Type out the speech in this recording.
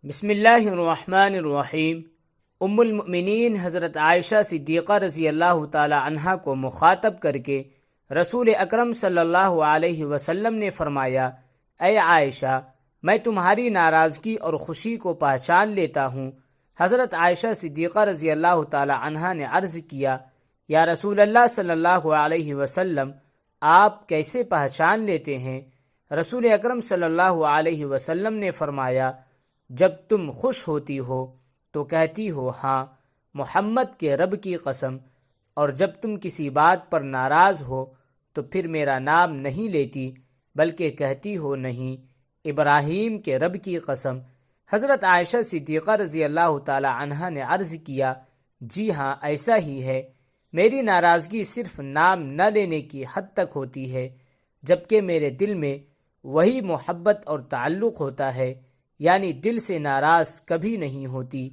بسم اللہ الرحمن الرحیم۔ ام المؤمنین حضرت عائشہ صدیقہ رضی اللہ تعالی عنہا کو مخاطب کر کے رسول اکرم صلی اللہ علیہ وسلم نے فرمایا، اے عائشہ، میں تمہاری ناراضگی اور خوشی کو پہچان لیتا ہوں۔ حضرت عائشہ صدیقہ رضی اللہ تعالی عنہا نے عرض کیا، یا رسول اللہ صلی اللہ علیہ وسلم، آپ کیسے پہچان لیتے ہیں؟ رسول اکرم صلی اللہ علیہ وسلم نے فرمایا، جب تم خوش ہوتی ہو تو کہتی ہو ہاں محمد کے رب کی قسم، اور جب تم کسی بات پر ناراض ہو تو پھر میرا نام نہیں لیتی بلکہ کہتی ہو نہیں ابراہیم کے رب کی قسم۔ حضرت عائشہ صدیقہ رضی اللہ تعالی عنہا نے عرض کیا، جی ہاں ایسا ہی ہے، میری ناراضگی صرف نام نہ لینے کی حد تک ہوتی ہے، جبکہ میرے دل میں وہی محبت اور تعلق ہوتا ہے، یعنی دل سے ناراض کبھی نہیں ہوتی۔